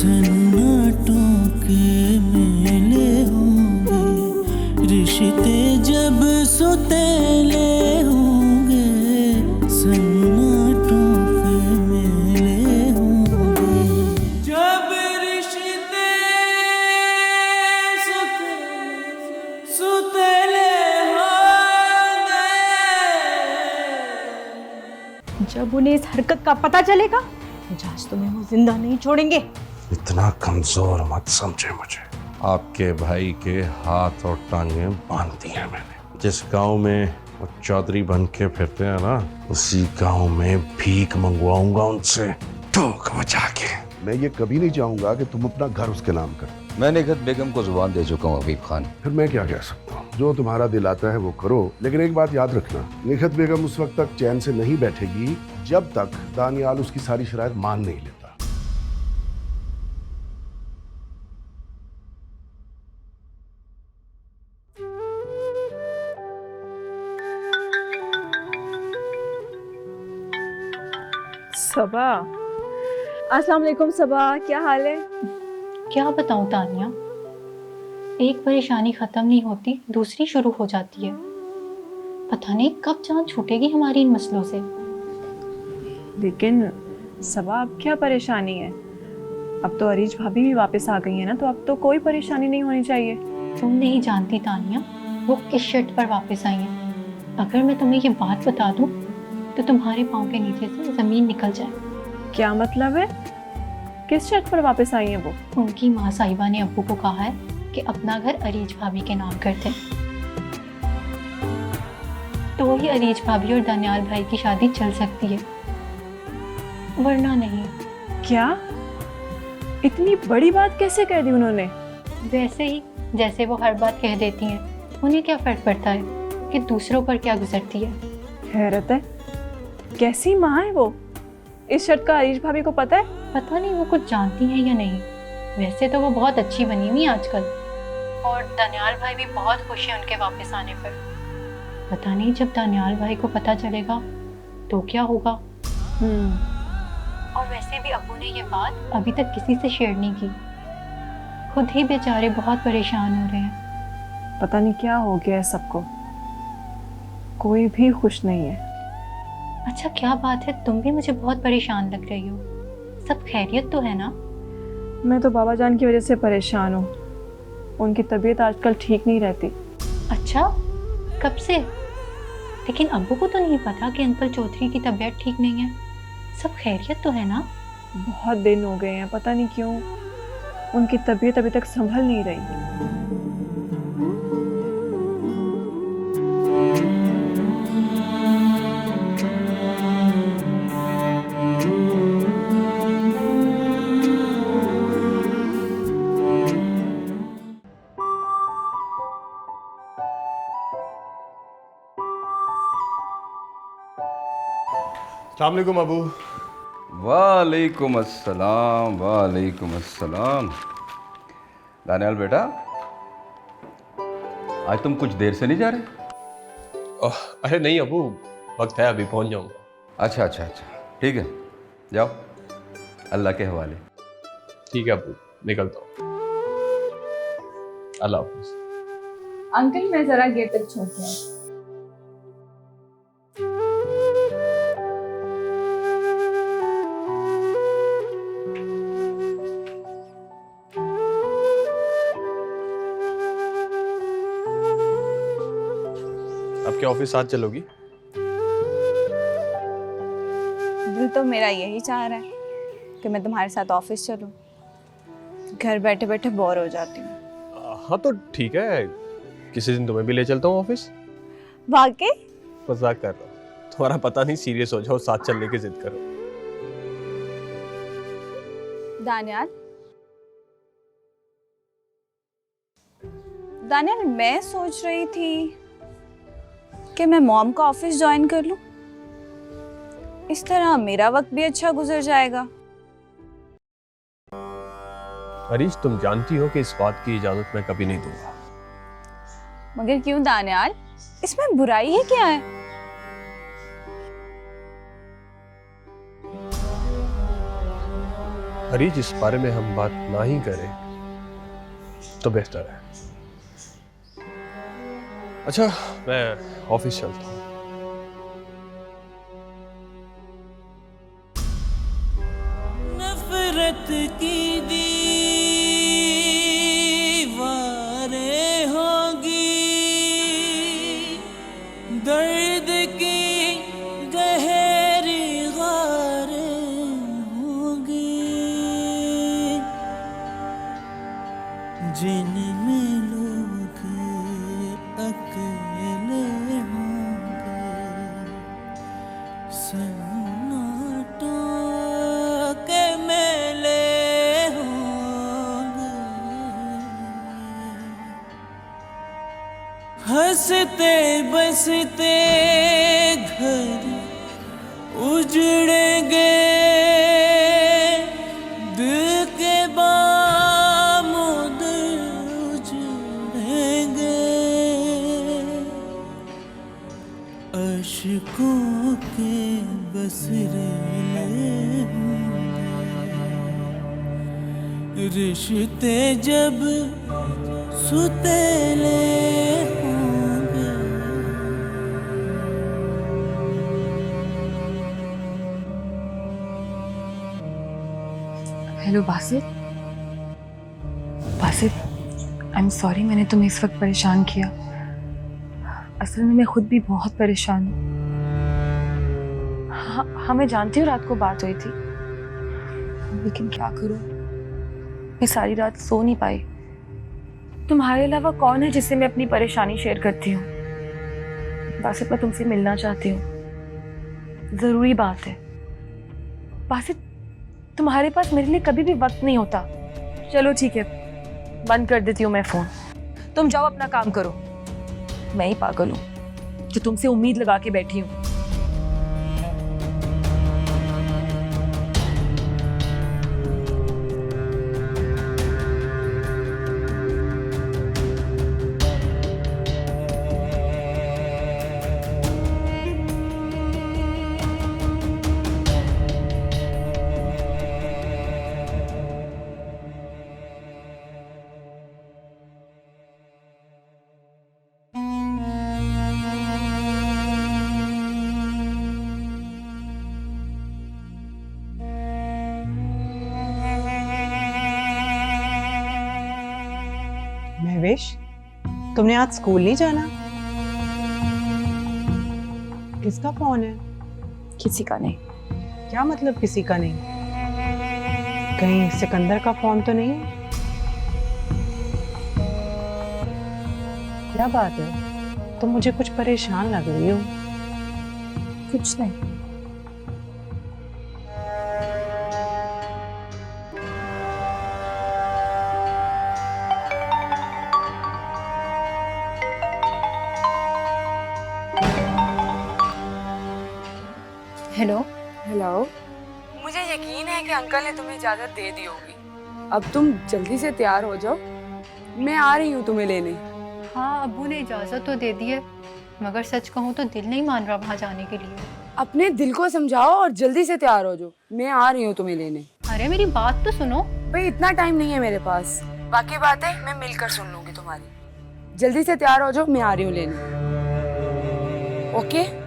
सन्नाटों के मेले होंगे, रिश्ते जब सुतेले होंगे, सन्नाटों के मेले होंगे, जब रिश्ते सुतेले होंगे। जब उन्हें इस हरकत का पता चलेगा, आज तुम्हें वो जिंदा नहीं छोड़ेंगे। इतना कमजोर मत समझे मुझे। आपके भाई के हाथ और टांगे बांध दी हैं मैंने। जिस गांव में वो चौधरी बन के फिरते हैं ना, उसी गांव में भीख मंगवाऊंगा उनसे, ठोक बजा के। मैं ये कभी नहीं चाहूंगा कि तुम अपना घर उसके नाम कर। मैं निखत बेगम को जुबान दे चुका हूँ हबीब खान। फिर मैं क्या कह सकता हूँ? जो तुम्हारा दिल आता है वो करो, लेकिन एक बात याद रखना, निखत बेगम उस वक्त तक चैन से नहीं बैठेगी जब तक दानियाल उसकी सारी शराइत मान नहीं लेता। सबा, अस्सलाम वालेकुम सबा, क्या हाल है? क्या बताऊं तानिया, एक परेशानी खत्म नहीं होती, दूसरी शुरू हो जाती है। पता नहीं कब जान छूटेगी हमारी इन मसलों से। लेकिन सबा, अब क्या परेशानी है? अब तो अरीज भाभी भी वापस आ गई है ना, तो अब तो कोई परेशानी नहीं होनी चाहिए। तुम नहीं जानती तानिया, वो किस शर्त पर वापस आई हैं। अगर मैं तुम्हें ये बात बता दूं तो तुम्हारे पाँव के नीचे से जमीन निकल जाए। क्या मतलब है? किस शर्त पर वापस आई है वो? उनकी माँ साहिबा ने अब्बू को कहा है कि अपना घर अरीज भाभी के नाम कर दें, तो ही अरीज भाभी और दानियाल भाई की शादी चल सकती है, वरना नहीं। क्या? इतनी बड़ी बात कैसे कह दी उन्होंने? वैसे ही जैसे वो हर बात कह देती हैं। उन्हें क्या फर्क पड़ता है कि दूसरों पर क्या गुजरती है। हैरत है, कैसी माँ है वो? इस शर्त का अरीज भाभी को पता है? पता नहीं वो कुछ जानती हैं या नहीं। वैसे तो वो बहुत अच्छी बनी हुई आजकल, और दानियाल भाई भी बहुत खुश हैं उनके वापस आने पर। पता नहीं जब दानियाल भाई को पता चलेगा तो क्या होगा। और वैसे भी अब्बू ने ये बात अभी तक किसी से शेयर नहीं की। खुद ही बेचारे बहुत परेशान हो रहे हैं। पता नहीं क्या हो गया है सबको, कोई भी खुश नहीं है। अच्छा क्या बात है, तुम भी मुझे बहुत परेशान लग रही हो। सब खैरियत तो है ना? मैं तो बाबा जान की वजह से परेशान हूँ। उनकी तबीयत आजकल ठीक नहीं रहती। अच्छा, कब से? लेकिन अब्बू को तो नहीं पता कि अंकल चौधरी की तबीयत ठीक नहीं है। सब खैरियत तो है ना? बहुत दिन हो गए हैं, पता नहीं क्यों उनकी तबीयत अभी तक संभल नहीं रही। अस्सलाम वालेकुम अबू। वालेकुम अस्सलाम, वालेकुम अस्सलाम। दानियाल बेटा, आज तुम कुछ देर से नहीं जा रहे? अरे नहीं अबू, वक्त है, अभी पहुंच जाऊंगा। अच्छा अच्छा अच्छा, ठीक है, जाओ, अल्लाह के हवाले। ठीक है अबू, निकलता हूँ। अल्लाह हाफिज़। अंकल मैं जरा गेट तक छोड़ के आई। आपके ऑफिस साथ चलोगी? दिल तो मेरा यही चाह रहा है कि मैं तुम्हारे साथ ऑफिस चलूं। घर बैठे बैठे बोर हो जाती हूँ। हाँ तो ठीक है, किसी दिन तुम्हें भी ले चलता हूँ ऑफिस। वाकई? मजाक कर रहा हूँ, तुम्हारा पता नहीं, सीरियस हो जाओ, साथ चलने की जिद करो। दानियाल, दानियाल मैं सोच रही थी कि मैं मॉम का ऑफिस ज्वाइन कर लूं। इस तरह मेरा वक्त भी अच्छा गुजर जाएगा। अरीज, तुम जानती हो कि इस बात की इजाजत मैं कभी नहीं दूंगा। मगर क्यों दानियाल, इसमें बुराई है क्या है? अरीज इस बारे में हम बात ना ही करें तो बेहतर है। अच्छा, मैं ऑफिस चलता हूँ। नफरत की दीवारें होंगी, दर्द की गहरी गारें होंगी, जिनमें लोग अकेले होंगे, सन्नाटों के मेले होंगे, हंसते बसते घर उजड़ेंगे, दिल के बामोद उजड़ेंगे, अश्कों के बसरे होंगे, रिश्ते जब सुतेले होंगे। Hello Basit. Basit, I am sorry मैंने तुम्हें इस वक्त परेशान किया। असल में मैं खुद भी बहुत परेशान हूँ। हाँ, मैं जानती हूँ रात को बात हुई थी, लेकिन क्या करूँ, मैं सारी रात सो नहीं पाई। तुम्हारे अलावा कौन है जिससे मैं अपनी परेशानी शेयर करती हूँ? बासित, मैं तुमसे मिलना चाहती हूँ, जरूरी बात है। बासित, तुम्हारे पास मेरे लिए कभी भी वक्त नहीं होता। चलो ठीक है, बंद कर देती हूँ मैं फोन। तुम जाओ अपना काम करो। मैं ही पागल हूँ जो तुमसे उम्मीद लगा के बैठी हूँ। महवेश, तुमने आज स्कूल नहीं जाना? किसका फोन है? किसी का नहीं। क्या मतलब किसी का नहीं? कहीं सिकंदर का फोन तो नहीं? क्या बात है, तुम मुझे कुछ परेशान लग रही हो। कुछ नहीं। हेलो। हेलो। मुझे यकीन है कि अंकल ने तुम्हें इजाजत दे दी होगी। अब तुम जल्दी से तैयार हो जाओ, मैं आ रही हूँ तुम्हें लेने। हाँ, अब्बू ने इजाज़त तो दे दी है, मगर सच कहूँ तो दिल नहीं मान रहा वहाँ जाने के लिए। अपने दिल को समझाओ और जल्दी से तैयार हो जाओ, मैं आ रही हूँ तुम्हें लेने। अरे मेरी बात तो सुनो। भाई इतना टाइम नहीं है मेरे पास, बाकी बातें मैं मिलकर सुन लूंगी तुम्हारी। जल्दी से तैयार हो जाओ, मैं आ रही हूँ लेने। ओके?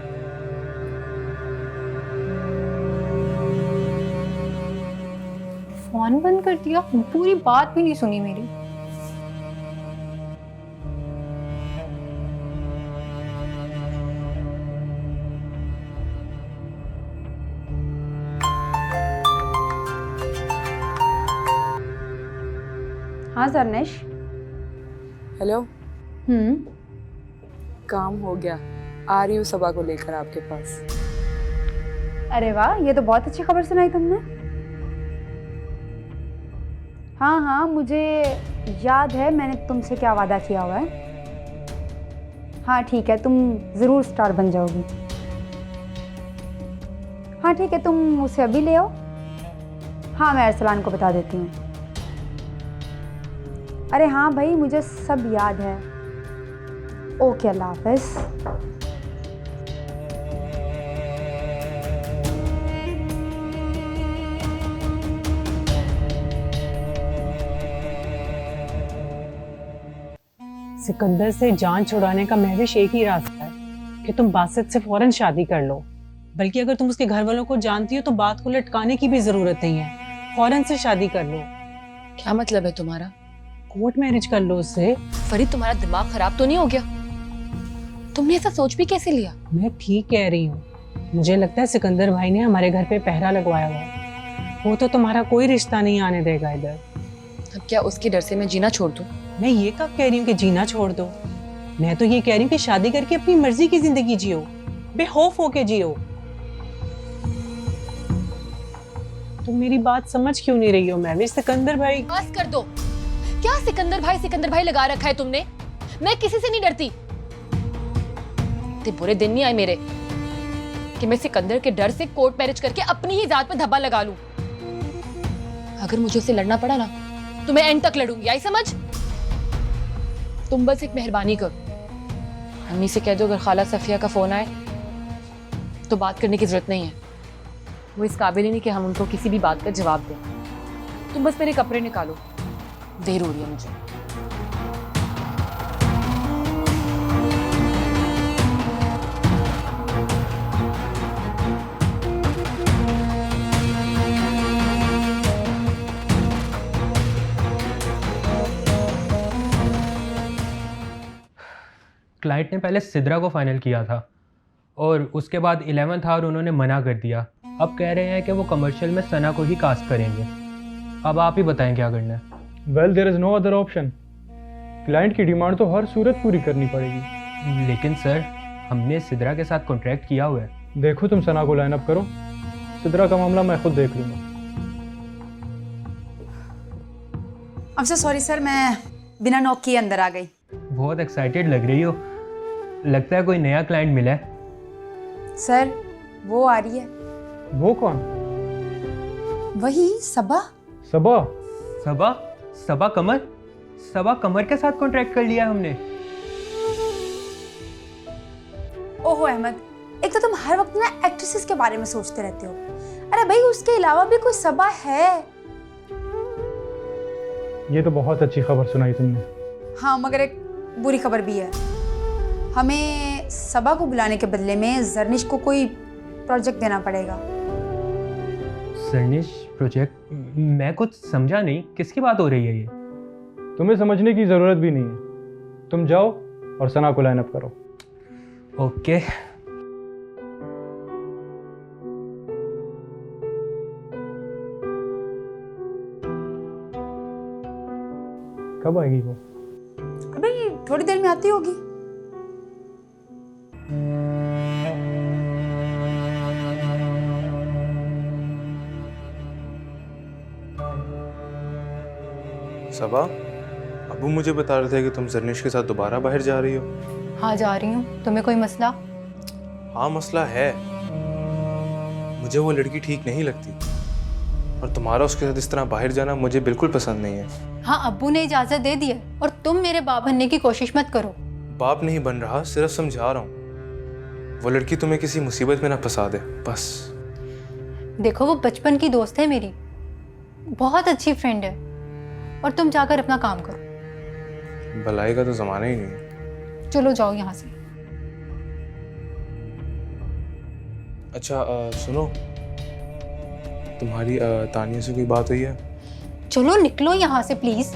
फोन बंद कर दिया, पूरी बात भी नहीं सुनी मेरी। हाँ सरनेश। हेलो। काम हो गया, आ रही हूँ सबा को लेकर आपके पास। अरे वाह, ये तो बहुत अच्छी खबर सुनाई तुमने। हाँ हाँ, मुझे याद है मैंने तुमसे क्या वादा किया हुआ है। हाँ ठीक है, तुम ज़रूर स्टार बन जाओगी। हाँ ठीक है, तुम उसे अभी ले आओ। हाँ, मैं अरसलान को बता देती हूँ। अरे हाँ भाई, मुझे सब याद है। ओके, अल्लाह हाफ़िज़। सिकंदर से जान छुड़ाने का महविश एक ही रास्ता है कि तुम बासित से फौरन शादी कर लो। बल्कि अगर तुम उसके घर वालों को जानती हो तो बात को लटकाने की भी जरूरत नहीं है, फौरन से शादी कर लो। क्या मतलब है तुम्हारा? कोर्ट मैरिज कर लो उससे। फरीद, तुम्हारा दिमाग खराब तो नहीं हो गया? तुमने ऐसा सोच भी कैसे लिया? मैं ठीक कह रही हूँ, मुझे लगता है सिकंदर भाई ने हमारे घर पे पहरा लगवाया हुआ है। वो तो तुम्हारा कोई रिश्ता नहीं आने देगा इधर। अब क्या उसके डर से मैं जीना छोड़ दूं? मैं ये कब कह रही हूँ कि जीना छोड़ दो, मैं तो ये कह रही हूँ कि शादी करके अपनी मर्जी की जिंदगी जियो, बेखौफ होके जियो। तुम मेरी बात समझ क्यों नहीं रही हो महविश? सिकंदर भाई। बस कर दो। क्या सिकंदर भाई लगा रखा है तुमने? मैं किसी से नहीं डरती। इतने बुरे दिन नहीं आए मेरे कि मैं सिकंदर के डर से कोर्ट मैरिज करके अपनी ही जात पे धब्बा लगा लूं। अगर मुझे उससे लड़ना पड़ा ना तो मैं एंड तक लड़ूंगी, आई समझ? तुम बस एक मेहरबानी करो, अम्मी से कह दो अगर खाला सफिया का फोन आए तो बात करने की जरूरत नहीं है। वो इस काबिल ही नहीं कि हम उनको किसी भी बात का जवाब दें। तुम बस मेरे कपड़े निकालो, देर हो रही है मुझे। क्लाइंट ने पहले सिद्रा को फाइनल किया था और उसके बाद 11th आवर उन्होंने मना कर दिया। अब कह रहे हैं कि वो कमर्शियल में सना को ही कास्ट करेंगे। अब आप ही बताएं क्या करना है। Well there is no other option. Client की डिमांड तो हर सूरत पूरी करनी पड़ेगी। लेकिन सर, हमने सिद्रा के साथ कॉन्ट्रैक्ट किया हुआ है। देखो तुम सना को लाइन अप करो, सिद्रा का मामला मैं खुद देख लूँगा। अब से सॉरी सर, मैं बिना नॉक किए अंदर आ गई। बहुत एक्साइटेड लग रही हो, लगता है कोई नया क्लाइंट मिला है। सर वो आ रही है। वो कौन? वही सबा। सबा? सबा? सबा कमर? सबा कमर के साथ कॉन्ट्रैक्ट कर लिया हमने। ओहो अहमद, एक तो तुम हर वक्त ना एक्ट्रेसेस के बारे में सोचते रहते हो। अरे भाई उसके अलावा भी कोई सबा है। ये तो बहुत अच्छी खबर सुनाई तुमने। हाँ मगर एक बुरी खबर भी है। हमें सबा को बुलाने के बदले में जरनिश को कोई प्रोजेक्ट देना पड़ेगा। जरनिश प्रोजेक्ट? मैं कुछ समझा नहीं, किसकी बात हो रही है ये? तुम्हें समझने की ज़रूरत भी नहीं है, तुम जाओ और सना को लाइन अप करो। ओके। कब आएगी वो? अभी थोड़ी देर में आती होगी। सबा, अबू मुझे बता रहे थे कि तुम जरनिश के साथ दोबारा बाहर जा रही हो। हाँ जा रही हूँ। तुम्हें कोई मसला? हाँ मसला है, मुझे वो लड़की ठीक नहीं लगती और तुम्हारा उसके साथ इस तरह बाहर जाना मुझे बिल्कुल पसंद नहीं है। हाँ अब्बू ने इजाज़त दे दी है और तुम मेरे बाप बनने की कोशिश मत करो। बाप नहीं बन रहा, सिर्फ समझा रहा हूँ। वो लड़की तुम्हें किसी मुसीबत में ना फंसा दे बस। देखो वो बचपन की दोस्त है मेरी, बहुत अच्छी फ्रेंड है, और तुम जाकर अपना काम करो। भलाई का तो ज़माना ही नहीं है। चलो जाओ यहाँ से। अच्छा सुनो, तुम्हारी तानिया से कोई बात हुई है? चलो निकलो यहाँ से प्लीज।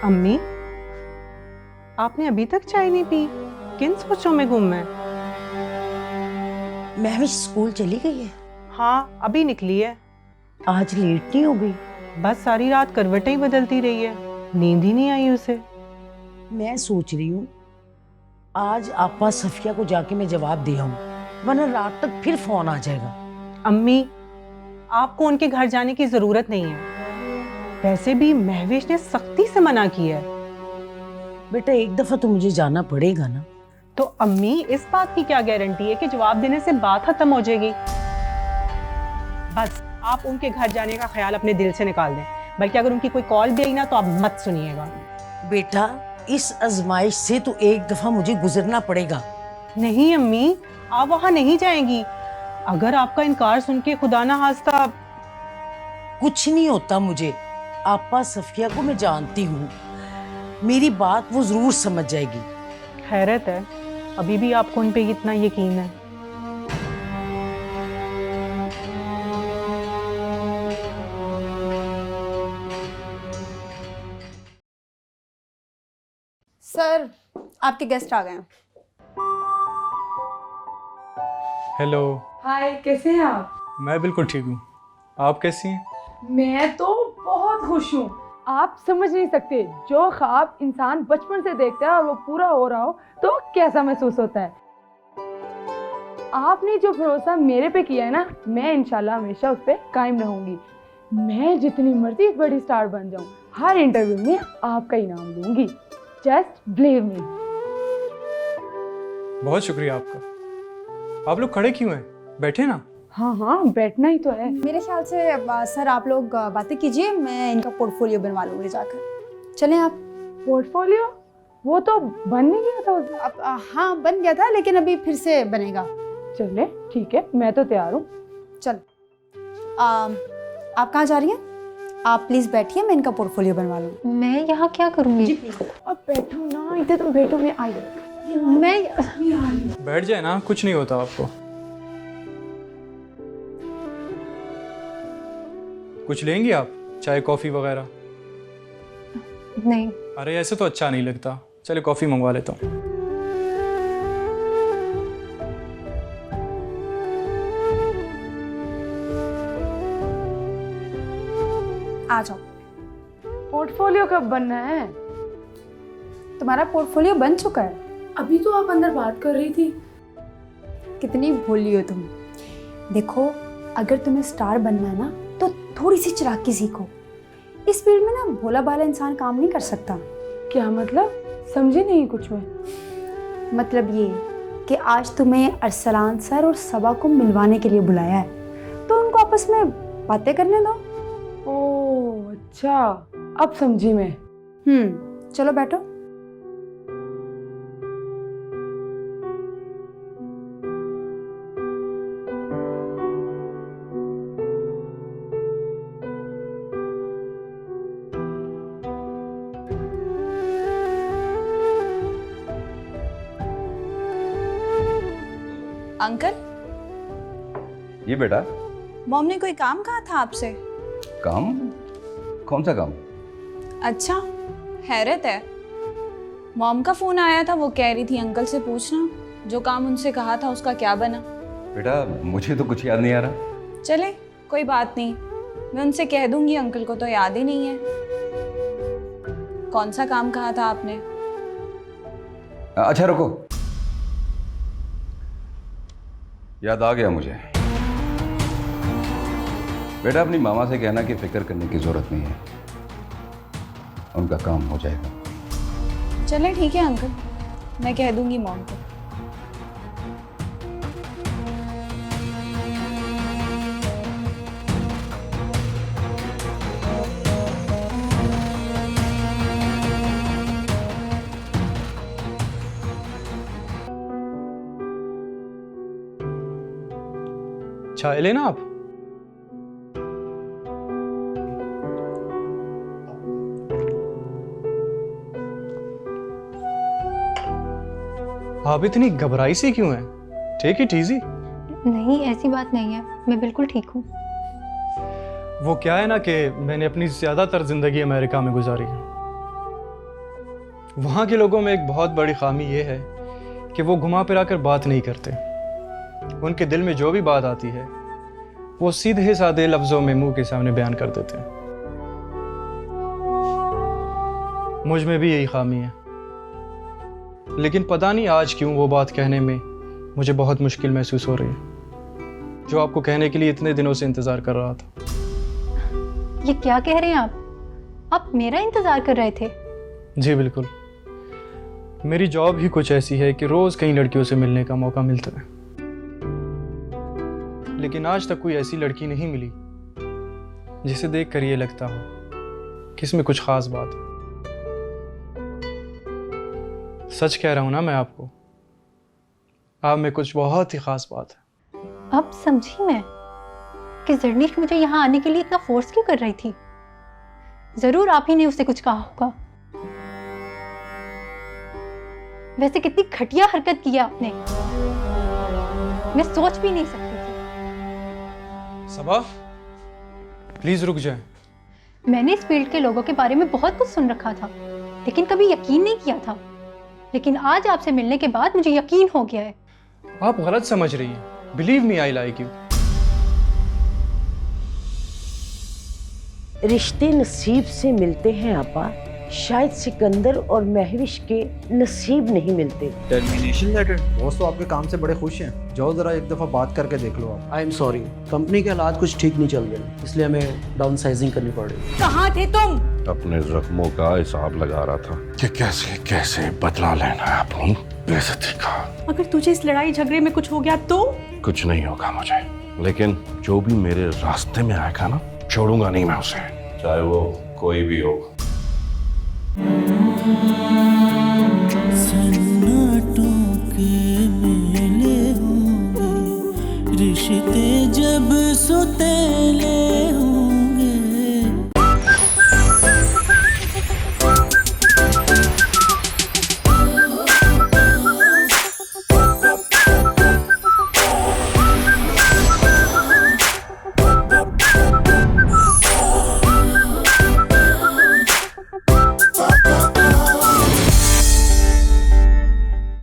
अम्मी, आपने अभी तक चाय नहीं पी? किन सोचों में गुम है? महविश स्कूल चली गई है? हाँ अभी निकली है। आज लेट नहीं हो गई? बस सारी रात करवटें ही बदलती रही है, नींद ही नहीं आई उसे। मैं सोच रही हूँ आज आपा सफिया को जाके मैं जवाब दे आऊं, वरना रात तक फिर फोन आ जाएगा। अम्मी, आपको उनके घर जाने की जरूरत नहीं है। वैसे भी महविश ने सख्ती से मना किया है। बेटा एक दफा तो मुझे जाना पड़ेगा ना। तो अम्मी इस बात की क्या गारंटी है कि जवाब देने से बात खत्म हो जाएगी? बस आप उनके घर जाने का ख्याल अपने दिल से निकाल दें, बल्कि अगर उनकी कोई कॉल भी आई ना तो आप मत सुनिएगा। बेटा इस आजमाइश से तो एक दफा मुझे गुजरना पड़ेगा। नहीं अम्मी, आप वहाँ नहीं जाएंगी। अगर आपका इनकार सुन के खुदा ना खास्ता। कुछ नहीं होता मुझे। आपा सफिया को मैं जानती हूँ, मेरी बात वो जरूर समझ जाएगी। हैरत है, अभी भी आपको उन पे इतना यकीन है। सर, आपके गेस्ट आ गए हैं। हेलो। हाय, कैसे हैं आप? मैं बिल्कुल ठीक हूँ, आप कैसी हैं? मैं तो बहुत खुश हूँ। आप समझ नहीं सकते, जो ख्वाब इंसान बचपन से देखता है और वो पूरा हो रहा हो तो कैसा महसूस होता है। आपने जो भरोसा मेरे पे किया है ना, मैं इंशाल्लाह हमेशा उस पर कायम रहूंगी। मैं जितनी मर्जी बड़ी स्टार बन जाऊं, हर इंटरव्यू में आपका इनाम लूंगी। Just believe me. बहुत शुक्रिया आपका। आप लोग खड़े क्यों हैं? बैठे ना। हाँ हाँ, बैठना ही तो है। मेरे ख्याल से सर आप लोग बातें कीजिए, मैं इनका पोर्टफोलियो बनवा लूँगी जाकर। चलें आप। पोर्टफोलियो? वो तो बन नहीं गया था उस। अब हाँ बन गया था, लेकिन अभी फिर से बनेगा। चले ठीक है, मैं तो तैयार हूँ। चल आप कहाँ जा रही हैं? आप प्लीज़ बैठिए, मैं इनका पोर्टफोलियो बनवा लूँ। मैं यहाँ क्या करूँगी? अब बैठो ना, इधर तुम बैठो, मैं आई। मैं बैठ जाए ना, कुछ नहीं होता आपको। कुछ लेंगी आप? चाय कॉफ़ी वगैरह? नहीं। अरे ऐसे तो अच्छा नहीं लगता, चले कॉफ़ी मंगवा लेता हूँ। आ जाओ। पोर्टफोलियो कब बनना है? तुम्हारा पोर्टफोलियो बन चुका है। अभी तो आप अंदर बात कर रही थी। कितनी भोली हो तुम। देखो, अगर तुम्हें स्टार बनना है ना, तो थोड़ी सी चालाकी सीखो। इस फील्ड में ना भोला भाला इंसान काम नहीं कर सकता। क्या मतलब? समझी नहीं कुछ मैं। मतलब ये कि आज तुम्हें अरसलान सर और सबा को मिलवाने के लिए बुलाया है, तो उनको आपस में बातें करने दो। ओह अच्छा, अब समझी मैं। चलो बैठो। अंकल, ये बेटा। मॉम ने कोई काम कहा था आपसे? काम? कौन सा काम? अच्छा, हैरत है। मॉम का फोन आया था, वो कह रही थी अंकल से पूछना जो काम उनसे कहा था उसका क्या बना। बेटा मुझे तो कुछ याद नहीं आ रहा। चले कोई बात नहीं, मैं उनसे कह दूंगी, अंकल को तो याद ही नहीं है। कौन सा काम कहा था आपने? अच्छा रुको, याद आ गया मुझे। बेटा अपनी मामा से कहना कि फिक्र करने की जरूरत नहीं है, उनका काम हो जाएगा। चले ठीक है अंकल, मैं कह दूंगी मॉम को। चाय लेना आप? आप इतनी घबराई सी क्यों हैं? Take it easy. नहीं, ऐसी बात नहीं है, मैं बिल्कुल ठीक हूँ। वो क्या है ना कि मैंने अपनी ज़्यादातर ज़िंदगी अमेरिका में गुजारी है। वहाँ के लोगों में एक बहुत बड़ी खामी ये है कि वो घुमा फिरा कर बात नहीं करते। उनके दिल में जो भी बात आती है वो सीधे साधे लफ्ज़ों में मुंह के सामने बयान कर देते हैं। मुझ में भी यही खामी है, लेकिन पता नहीं आज क्यों वो बात कहने में मुझे बहुत मुश्किल महसूस हो रही है, जो आपको कहने के लिए इतने दिनों से इंतज़ार कर रहा था। ये क्या कह रहे हैं आप मेरा इंतज़ार कर रहे थे? जी बिल्कुल। मेरी जॉब ही कुछ ऐसी है कि रोज़ कई लड़कियों से मिलने का मौका मिलता है, लेकिन आज तक कोई ऐसी लड़की नहीं मिली जिसे देखकर ये लगता हो कि इसमें कुछ ख़ास बात है। सच कह रहा हूँ ना मैं आपको, आप में कुछ बहुत ही खास बात है। अब समझी मैं कि जरनीश मुझे यहाँ आने के लिए इतना फोर्स क्यों कर रही थी। जरूर आप ही ने उसे कुछ कहा होगा। वैसे कितनी घटिया हरकत की है आपने, मैं सोच भी नहीं सकती थी। सबा, प्लीज रुक जाए। मैंने इस फील्ड के लोगों के बारे में बहुत कुछ सुन रखा था, लेकिन कभी यकीन नहीं किया था। लेकिन आज आपसे मिलने के बाद मुझे यकीन हो गया है। आप गलत समझ रही हैं। Believe me, I like you. रिश्ते नसीब से मिलते हैं आपा, शायद सिकंदर और महविश के नसीब नहीं मिलते। Termination letter? बॉस तो आपके काम से बड़े खुश हैं। जाओ जरा एक दफ़ा बात करके देख लो आप। आई एम सॉरी, कंपनी के हालात कुछ ठीक नहीं चल रहे, इसलिए हमें डाउन साइजिंग करनी पड़ रही। कहाँ थे तुम? अपने जख्मों का हिसाब लगा रहा था कि कैसे कैसे बदला लेना है अपनी बेइज्जती का। अगर तुझे इस लड़ाई झगड़े में कुछ हो गया तो? कुछ नहीं होगा मुझे, लेकिन जो भी मेरे रास्ते में आएगा ना, छोड़ूंगा नहीं मैं उसे, चाहे वो कोई भी हो। सन्नाटों के मेले होंगे, रिश्ते जब